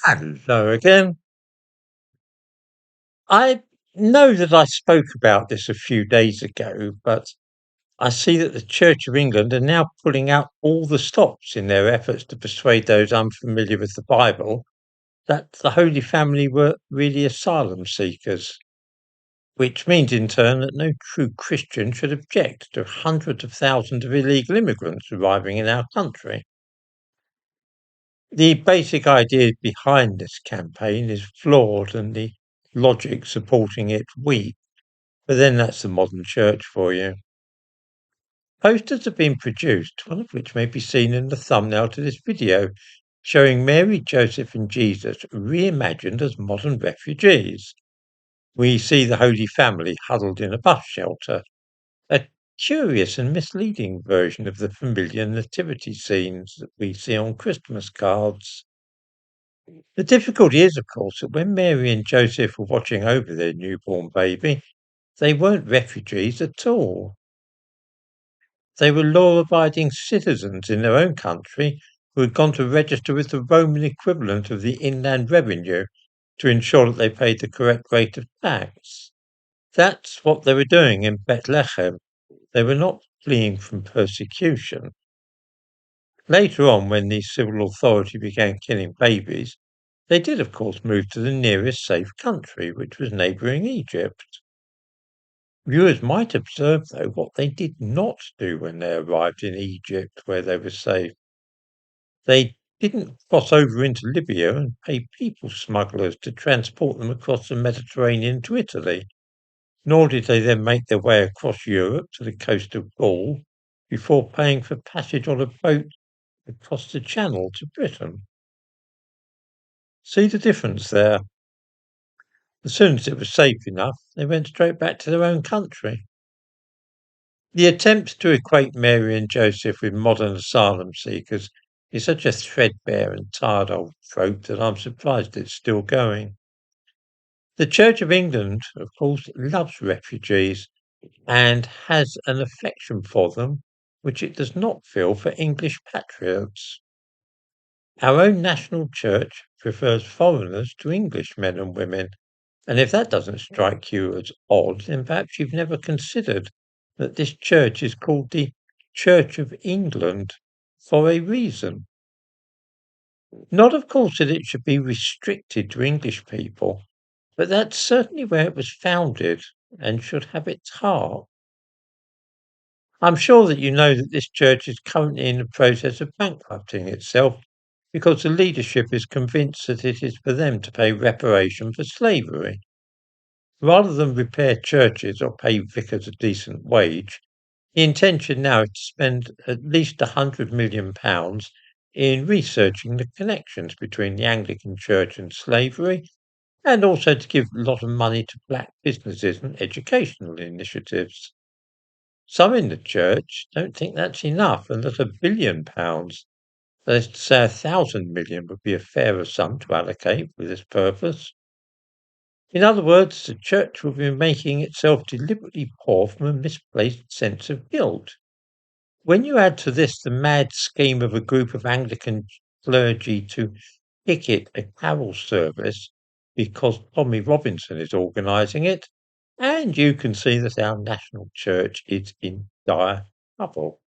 Hello again. I know that I spoke about this a few days ago, but I see that the Church of England are now pulling out all the stops in their efforts to persuade those unfamiliar with the Bible that the Holy Family were really asylum seekers, which means in turn that no true Christian should object to hundreds of thousands of illegal immigrants arriving in our country. The basic idea behind this campaign is flawed and the logic supporting it weak. But then that's the modern church for you. Posters have been produced, one of which may be seen in the thumbnail to this video, showing Mary, Joseph, and Jesus reimagined as modern refugees. We see the Holy Family huddled in a bus shelter, a curious and misleading version of the familiar nativity scenes that we see on Christmas cards. The difficulty is, of course, that when Mary and Joseph were watching over their newborn baby, they weren't refugees at all. They were law-abiding citizens in their own country who had gone to register with the Roman equivalent of the Inland Revenue to ensure that they paid the correct rate of tax. That's what they were doing in Bethlehem. They were not fleeing from persecution. Later on, when the civil authority began killing babies, they did, of course, move to the nearest safe country, which was neighbouring Egypt. Viewers might observe, though, what they did not do when they arrived in Egypt, where they were safe. They didn't cross over into Libya and pay people smugglers to transport them across the Mediterranean to Italy, nor did they then make their way across Europe to the coast of Gaul before paying for passage on a boat across the Channel to Britain. See the difference there? As soon as it was safe enough, they went straight back to their own country. The attempt to equate Mary and Joseph with modern asylum seekers is such a threadbare and tired old trope that I'm surprised it's still going. The Church of England, of course, loves refugees and has an affection for them which it does not feel for English patriots. Our own national church prefers foreigners to English men and women, and if that doesn't strike you as odd, then perhaps you've never considered that this church is called the Church of England for a reason. Not, of course, that it should be restricted to English people, but that's certainly where it was founded and should have its heart. I'm sure that you know that this church is currently in the process of bankrupting itself because the leadership is convinced that it is for them to pay reparation for slavery. Rather than repair churches or pay vicars a decent wage, the intention now is to spend at least £100 million in researching the connections between the Anglican Church and slavery, and also to give a lot of money to black businesses and educational initiatives. Some in the church don't think that's enough and that £1 billion, that is to say 1,000 million, would be a fairer sum to allocate for this purpose. In other words, the church will be making itself deliberately poor from a misplaced sense of guilt. When you add to this the mad scheme of a group of Anglican clergy to picket a carol service because Tommy Robinson is organising it, and you can see that our national church is in dire trouble.